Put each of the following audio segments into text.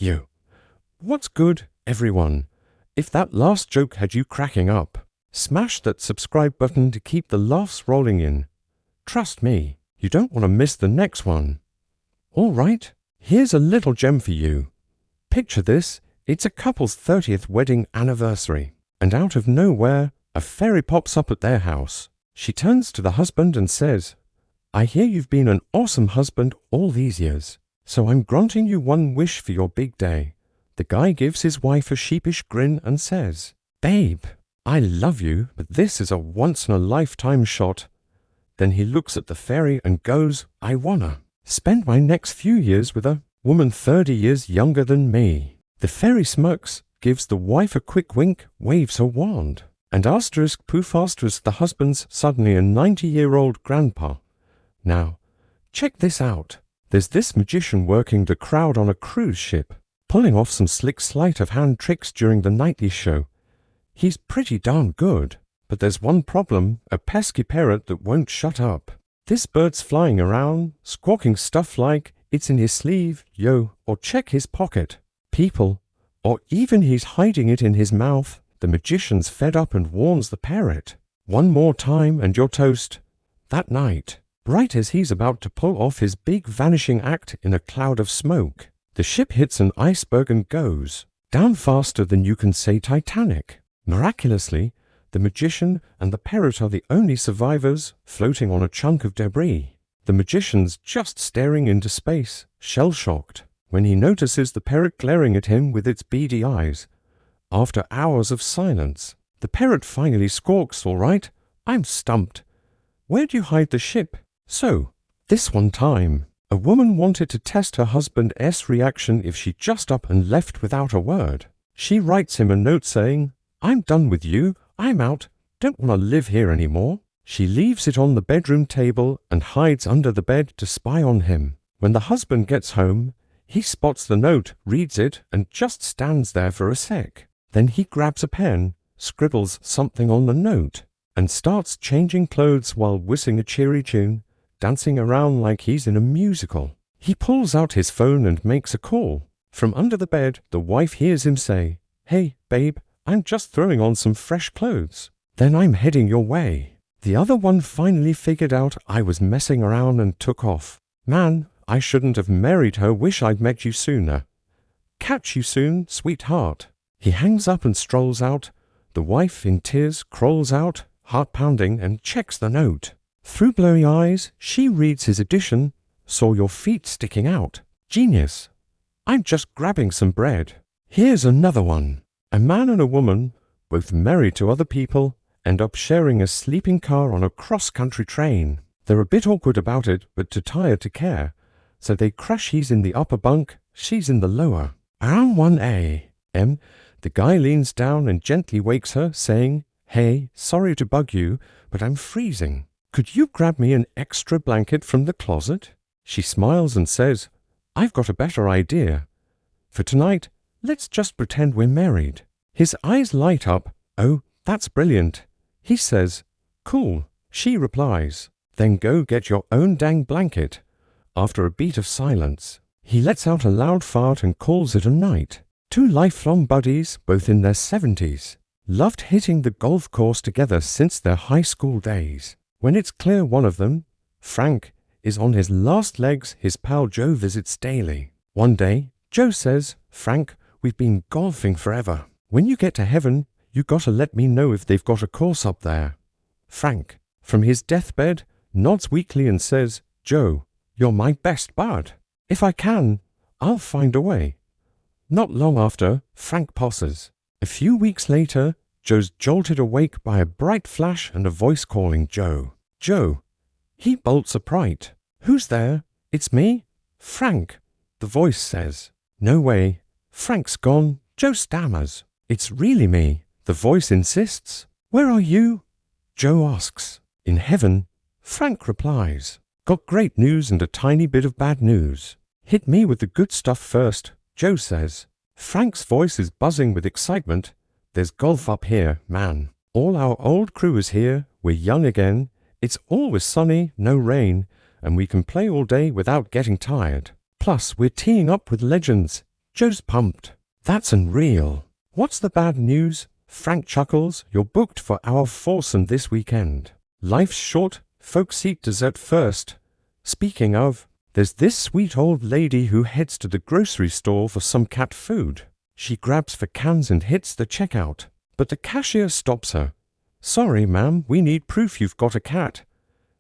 You. What's good, everyone? If that last joke had you cracking up, smash that subscribe button to keep the laughs rolling in. Trust me, you don't want to miss the next one. All right, here's a little gem for you. Picture this, it's a couple's 30th wedding anniversary, and out of nowhere, a fairy pops up at their house. She turns to the husband and says, "I hear you've been an awesome husband all these years, so I'm granting you one wish for your big day." The guy gives his wife a sheepish grin and says, "Babe, I love you, but this is a once-in-a-lifetime shot." Then he looks at the fairy and goes, "I wanna spend my next few years with a woman 30 years younger than me." The fairy smirks, gives the wife a quick wink, waves her wand, and asterisk poof asterisk the husband's suddenly a 90-year-old grandpa. Now, check this out. There's this magician working the crowd on a cruise ship, pulling off some slick sleight-of-hand tricks during the nightly show. He's pretty darn good, but there's one problem, a pesky parrot that won't shut up. This bird's flying around, squawking stuff like, "It's in his sleeve, yo," or "check his pocket." People, or even he's hiding it in his mouth. The magician's fed up and warns the parrot, "One more time and you're toast." That night, right as he's about to pull off his big vanishing act in a cloud of smoke, the ship hits an iceberg and goes down faster than you can say Titanic. Miraculously, the magician and the parrot are the only survivors, floating on a chunk of debris. The magician's just staring into space, shell-shocked, when he notices the parrot glaring at him with its beady eyes. After hours of silence, the parrot finally squawks, "All right, I'm stumped. Where'd you hide the ship?" So, this one time, a woman wanted to test her husband's reaction if she just up and left without a word. She writes him a note saying, "I'm done with you, I'm out, don't want to live here anymore." She leaves it on the bedroom table and hides under the bed to spy on him. When the husband gets home, he spots the note, reads it, and just stands there for a sec. Then he grabs a pen, scribbles something on the note, and starts changing clothes while whistling a cheery tune, dancing around like he's in a musical. He pulls out his phone and makes a call. From under the bed, the wife hears him say, "Hey, babe, I'm just throwing on some fresh clothes. Then I'm heading your way." The other one finally figured out I was messing around and took off. "Man, I shouldn't have married her, wish I'd met you sooner. Catch you soon, sweetheart." He hangs up and strolls out. The wife, in tears, crawls out, heart pounding, and checks the note. Through blowy eyes, she reads his addition, "Saw your feet sticking out. Genius. I'm just grabbing some bread." Here's another one. A man and a woman, both married to other people, end up sharing a sleeping car on a cross-country train. They're a bit awkward about it, but too tired to care, so they crash. He's in the upper bunk, she's in the lower. Around 1 a.m., the guy leans down and gently wakes her, saying, "Hey, sorry to bug you, but I'm freezing. Could you grab me an extra blanket from the closet?" She smiles and says, "I've got a better idea. For tonight, let's just pretend we're married." His eyes light up. "Oh, that's brilliant." He says, "Cool." She replies, "Then go get your own dang blanket." After a beat of silence, he lets out a loud fart and calls it a night. Two lifelong buddies, both in their 70s, loved hitting the golf course together since their high school days. When it's clear one of them, Frank, is on his last legs, his pal Joe visits daily. One day, Joe says, "Frank, we've been golfing forever. When you get to heaven, you gotta let me know if they've got a course up there." Frank, from his deathbed, nods weakly and says, "Joe, you're my best bud. If I can, I'll find a way." Not long after, Frank passes. A few weeks later, Joe's jolted awake by a bright flash and a voice calling Joe. "Joe." He bolts upright. "Who's there?" "It's me, Frank," the voice says. "No way. Frank's gone." Joe stammers. "It's really me," the voice insists. "Where are you?" Joe asks. "In heaven," Frank replies. "Got great news and a tiny bit of bad news." "Hit me with the good stuff first," Joe says. Frank's voice is buzzing with excitement. "There's golf up here, man. All our old crew is here. We're young again. It's always sunny, no rain, and we can play all day without getting tired. Plus, we're teeing up with legends. Joe's pumped. That's unreal. What's the bad news? Frank chuckles. You're booked for our foursome this weekend. Life's short. Folks eat dessert first. Speaking of, there's this sweet old lady who heads to the grocery store for some cat food. She grabs for cans and hits the checkout, but the cashier stops her. Sorry, ma'am, we need proof you've got a cat.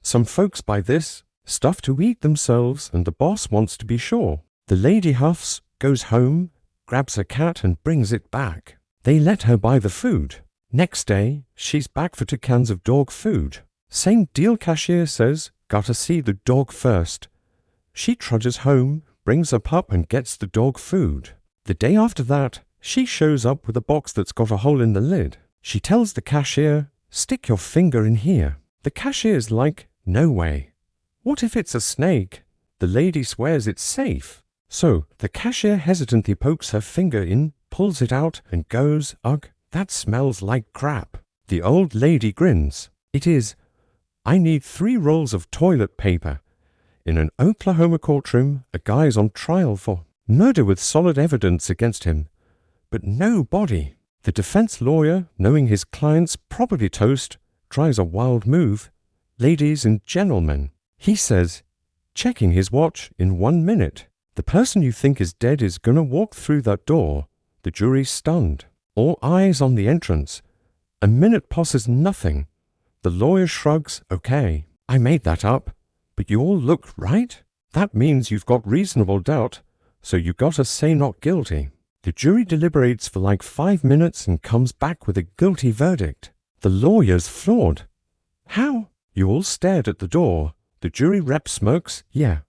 Some folks buy this stuff to eat themselves, and the boss wants to be sure. The lady huffs, goes home, grabs her cat and brings it back. They let her buy the food. Next day, she's back for 2 cans of dog food. Same deal, cashier says, gotta see the dog first. She trudges home, brings her pup and gets the dog food. The day after that, she shows up with a box that's got a hole in the lid. She tells the cashier, stick your finger in here. The cashier's like, no way. What if it's a snake? The lady swears it's safe. So the cashier hesitantly pokes her finger in, pulls it out and goes, ugh, that smells like crap. The old lady grins. It is. I need 3 rolls of toilet paper. In an Oklahoma courtroom, a guy's on trial for murder with solid evidence against him, but no body. The defense lawyer, knowing his client's probably toast, tries a wild move. Ladies and gentlemen, he says, checking his watch, in 1 minute. The person you think is dead is gonna walk through that door. The jury's stunned. All eyes on the entrance. A minute passes, nothing. The lawyer shrugs, okay, I made that up. But you all look right? That means you've got reasonable doubt, so you gotta say not guilty. The jury deliberates for like 5 minutes and comes back with a guilty verdict. The lawyer's floored. How? You all stared at the door. The jury rep smirks, yeah,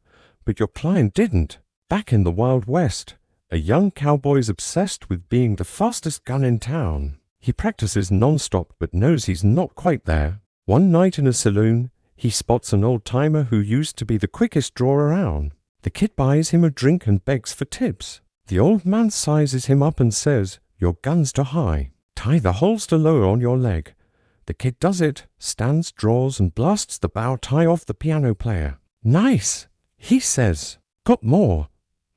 but your client didn't. Back in the Wild West, a young cowboy's obsessed with being the fastest gun in town. He practices non-stop but knows he's not quite there. One night in a saloon, he spots an old-timer who used to be the quickest draw around. The kid buys him a drink and begs for tips. The old man sizes him up and says, your gun's too high. Tie the holster lower on your leg. The kid does it, stands, draws, and blasts the bow tie off the piano player. Nice, he says. Got more?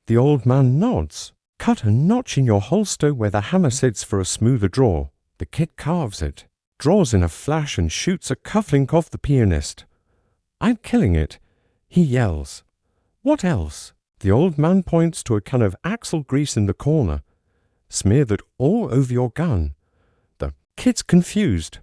The old man nods. Cut a notch in your holster where the hammer sits for a smoother draw. The kid carves it, draws in a flash and shoots a cufflink off the pianist. I'm killing it, he yells. What else? The old man points to a can of axle grease in the corner. Smear that all over your gun. The kid's confused.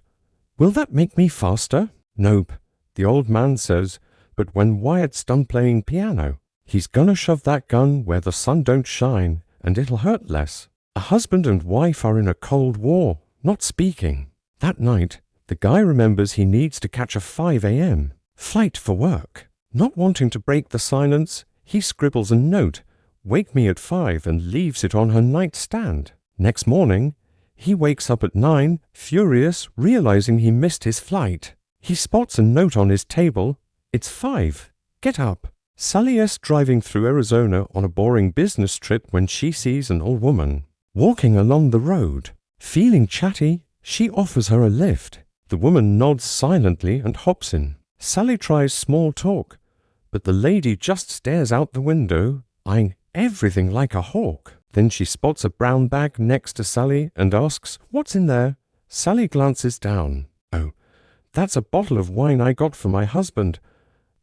Will that make me faster? Nope, the old man says, but when Wyatt's done playing piano, he's gonna shove that gun where the sun don't shine, and it'll hurt less. A husband and wife are in a cold war, not speaking. That night, the guy remembers he needs to catch a 5 a.m. flight for work. Not wanting to break the silence, he scribbles a note, wake me at 5, and leaves it on her nightstand. Next morning, he wakes up at 9, furious, realizing he missed his flight. He spots a note on his table. It's 5. Get up. Sally is driving through Arizona on a boring business trip when she sees an old woman walking along the road. Feeling chatty, she offers her a lift. The woman nods silently and hops in. Sally tries small talk, but the lady just stares out the window, eyeing everything like a hawk. Then she spots a brown bag next to Sally and asks, what's in there? Sally glances down. Oh, that's a bottle of wine I got for my husband.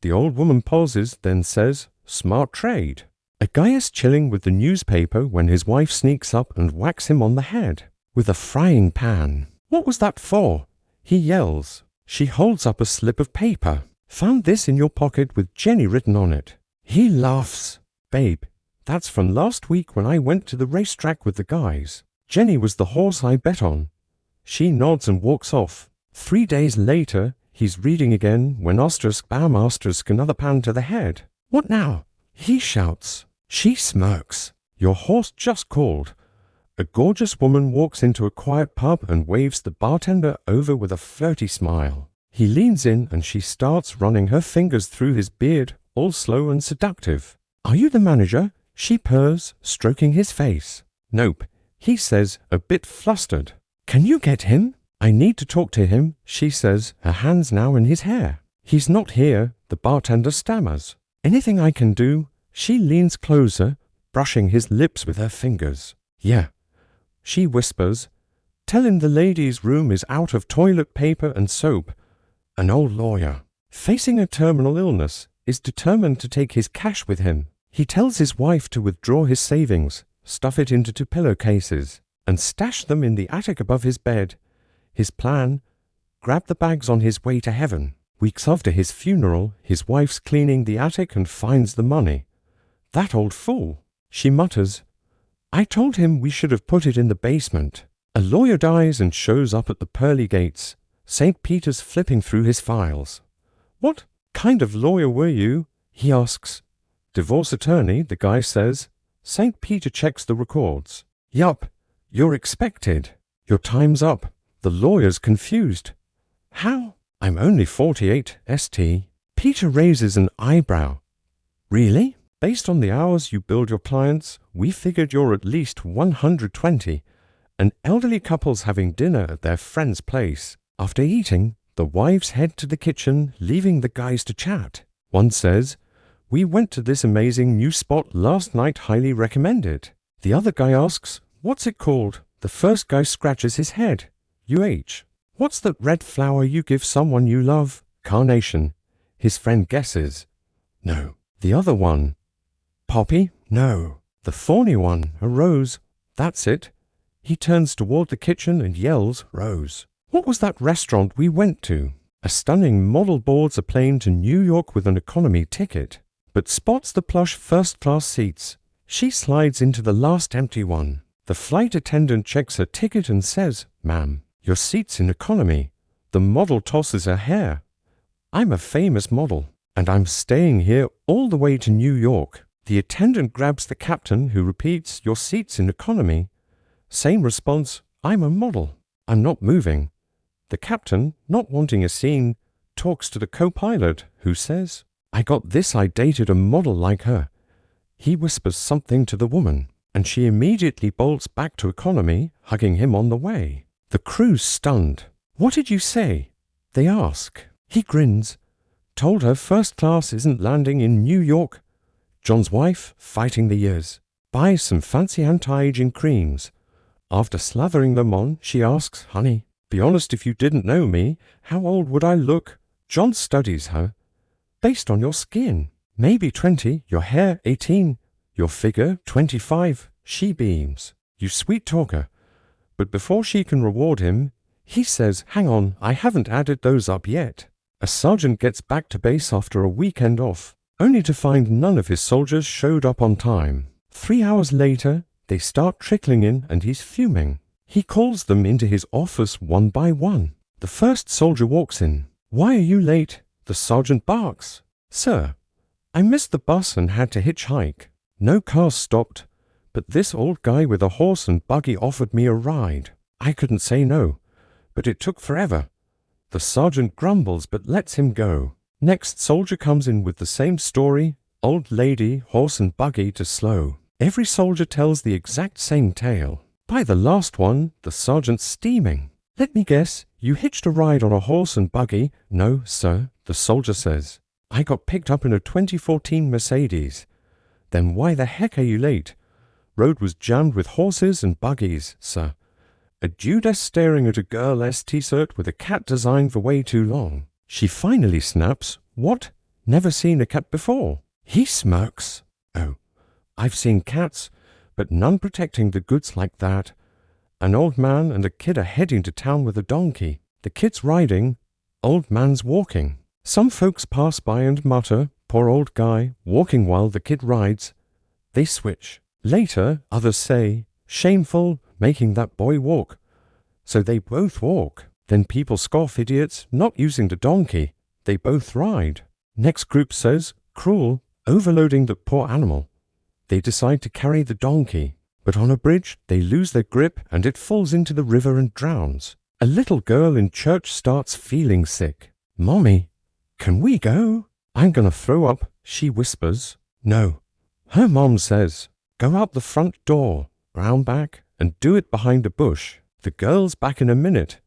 The old woman pauses, then says, smart trade. A guy is chilling with the newspaper when his wife sneaks up and whacks him on the head with a frying pan. What was that for? He yells. She holds up a slip of paper. Found this in your pocket with Jenny written on it. He laughs. Babe, that's from last week when I went to the racetrack with the guys. Jenny was the horse I bet on. She nods and walks off. 3 days later, he's reading again when asterisk bam asterisk another pan to the head. What now? He shouts. She smirks. Your horse just called. A gorgeous woman walks into a quiet pub and waves the bartender over with a flirty smile. He leans in and she starts running her fingers through his beard, all slow and seductive. Are you the manager? She purrs, stroking his face. Nope, he says, a bit flustered. Can you get him? I need to talk to him, she says, her hands now in his hair. He's not here, the bartender stammers. Anything I can do? She leans closer, brushing his lips with her fingers. Yeah, she whispers. Tell him the ladies' room is out of toilet paper and soap. An old lawyer, facing a terminal illness, is determined to take his cash with him. He tells his wife to withdraw his savings, stuff it into 2 pillowcases, and stash them in the attic above his bed. His plan? Grab the bags on his way to heaven. Weeks after his funeral, his wife's cleaning the attic and finds the money. That old fool, she mutters. I told him we should have put it in the basement. A lawyer dies and shows up at the pearly gates. St. Peter's flipping through his files. What kind of lawyer were you? He asks. Divorce attorney, the guy says. St. Peter checks the records. Yup, you're expected. Your time's up. The lawyer's confused. How? I'm only 48, St. Peter raises an eyebrow. Really? Based on the hours you bill your clients, we figured you're at least 120. An elderly couple's having dinner at their friend's place. After eating, the wives head to the kitchen, leaving the guys to chat. One says, we went to this amazing new spot last night, highly recommended. The other guy asks, what's it called? The first guy scratches his head. What's that red flower you give someone you love? Carnation. His friend guesses. No. The other one. Poppy? No. The thorny one, a rose. That's it. He turns toward the kitchen and yells, Rose. What was that restaurant we went to? A stunning model boards a plane to New York with an economy ticket, but spots the plush first-class seats. She slides into the last empty one. The flight attendant checks her ticket and says, Ma'am, your seat's in economy. The model tosses her hair. I'm a famous model, and I'm staying here all the way to New York. The attendant grabs the captain, who repeats, your seat's in economy. Same response, I'm a model. I'm not moving. The captain, not wanting a scene, talks to the co-pilot, who says, I got this, I dated a model like her. He whispers something to the woman, and she immediately bolts back to economy, hugging him on the way. The crew's stunned. What did you say? They ask. He grins. Told her first class isn't landing in New York. John's wife, fighting the years, buys some fancy anti-aging creams. After slathering them on, she asks, Honey, be honest, if you didn't know me, how old would I look? John studies her. Based on your skin. Maybe 20, your hair 18, your figure 25. She beams. You sweet talker. But before she can reward him, he says, Hang on, I haven't added those up yet. A sergeant gets back to base after a weekend off, only to find none of his soldiers showed up on time. 3 hours later, they start trickling in and he's fuming. He calls them into his office one by one. The first soldier walks in. Why are you late? The sergeant barks. Sir, I missed the bus and had to hitchhike. No car stopped, but this old guy with a horse and buggy offered me a ride. I couldn't say no, but it took forever. The sergeant grumbles but lets him go. Next soldier comes in with the same story, old lady, horse and buggy to slow. Every soldier tells the exact same tale. By the last one, the sergeant's steaming. Let me guess, you hitched a ride on a horse and buggy? No, sir, the soldier says. I got picked up in a 2014 Mercedes. Then why the heck are you late? Road was jammed with horses and buggies, sir. A Judas staring at a girl T-shirt with a cat designed for way too long. She finally snaps, What? Never seen a cat before. He smirks. Oh, I've seen cats, but none protecting the goods like that. An old man and a kid are heading to town with a donkey. The kid's riding, old man's walking. Some folks pass by and mutter, Poor old guy, walking while the kid rides. They switch. Later, others say, Shameful, making that boy walk. So they both walk. Then people scoff, idiots, not using the donkey. They both ride. Next group says, Cruel, overloading the poor animal. They decide to carry the donkey, but on a bridge they lose their grip and it falls into the river and drowns. A little girl in church starts feeling sick. Mommy, can we go? I'm gonna throw up, she whispers. No. Her mom says, Go out the front door, round back, and do it behind a bush. The girl's back in a minute.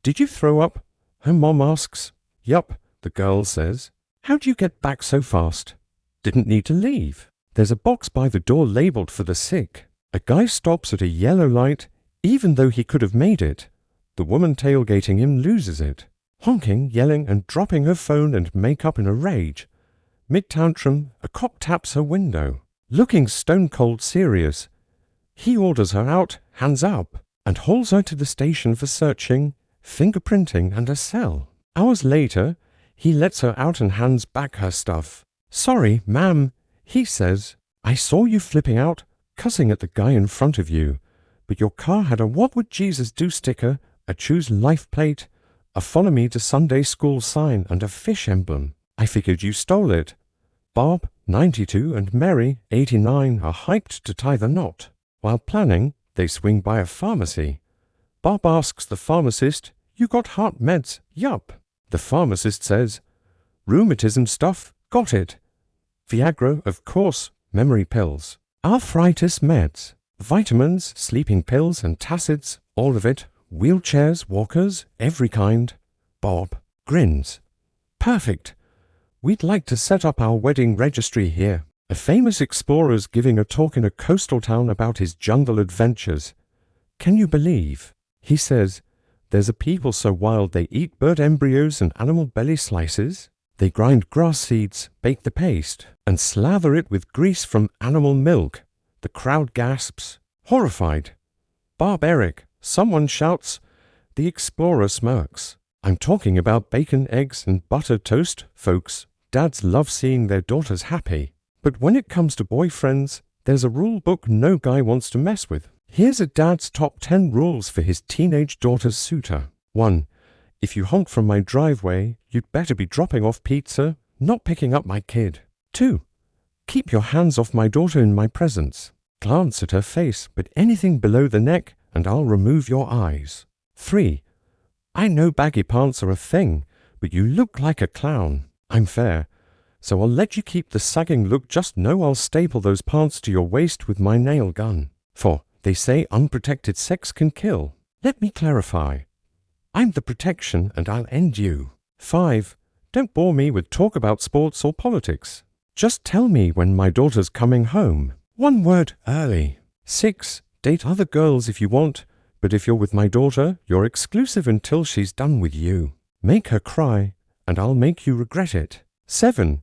Did you throw up? Her mom asks. Yup, the girl says. How'd you get back so fast? Didn't need to leave. There's a box by the door labeled for the sick. A guy stops at a yellow light, even though he could have made it. The woman tailgating him loses it, honking, yelling, and dropping her phone and makeup in a rage. Mid-tantrum, a cop taps her window, looking stone-cold serious. He orders her out, hands up, and hauls her to the station for searching, fingerprinting, and a cell. Hours later, he lets her out and hands back her stuff. "Sorry, ma'am," he says. "I saw you flipping out, cussing at the guy in front of you, but your car had a 'What would Jesus do' sticker, a Choose Life plate, a Follow Me to Sunday School sign, and a fish emblem. I figured you stole it." Bob, 92, and Mary, 89, are hyped to tie the knot. While planning, they swing by a pharmacy. Bob asks the pharmacist, "You got heart meds?" "Yup." The pharmacist says, "Rheumatism stuff? Got it. Viagra, of course, memory pills. Arthritis meds, vitamins, sleeping pills, antacids, all of it. Wheelchairs, walkers, every kind." Bob grins. "Perfect. We'd like to set up our wedding registry here." A famous explorer's giving a talk in a coastal town about his jungle adventures. Can you believe? He says, "There's a people so wild they eat bird embryos and animal belly slices. They grind grass seeds, bake the paste, and slather it with grease from animal milk." The crowd gasps, horrified. "Barbaric," someone shouts. The explorer smirks. "I'm talking about bacon, eggs, and buttered toast, folks. Dads love seeing their daughters happy. But when it comes to boyfriends, there's a rule book no guy wants to mess with. Here's a dad's top 10 rules for his teenage daughter's suitor. 1. If you honk from my driveway, you'd better be dropping off pizza, not picking up my kid. 2. Keep your hands off my daughter in my presence. Glance at her face, but anything below the neck, and I'll remove your eyes. 3. I know baggy pants are a thing, but you look like a clown. I'm fair, so I'll let you keep the sagging look, just know I'll staple those pants to your waist with my nail gun. 4. They say unprotected sex can kill. Let me clarify. I'm the protection and I'll end you. 5. Don't bore me with talk about sports or politics. Just tell me when my daughter's coming home. 1 word early. 6. Date other girls if you want, but if you're with my daughter, you're exclusive until she's done with you. Make her cry, and I'll make you regret it. 7.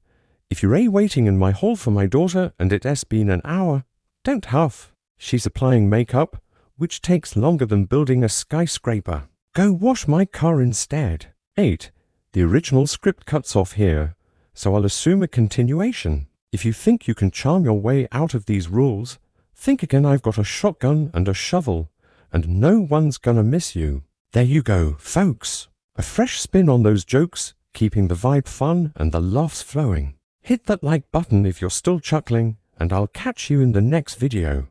If you're waiting in my hall for my daughter and it has been an hour, don't huff. She's applying makeup, which takes longer than building a skyscraper. Go wash my car instead. 8. The original script cuts off here, so I'll assume a continuation. If you think you can charm your way out of these rules, think again. I've got a shotgun and a shovel, and no one's gonna miss you. There you go, folks. A fresh spin on those jokes, keeping the vibe fun and the laughs flowing. Hit that like button if you're still chuckling, and I'll catch you in the next video.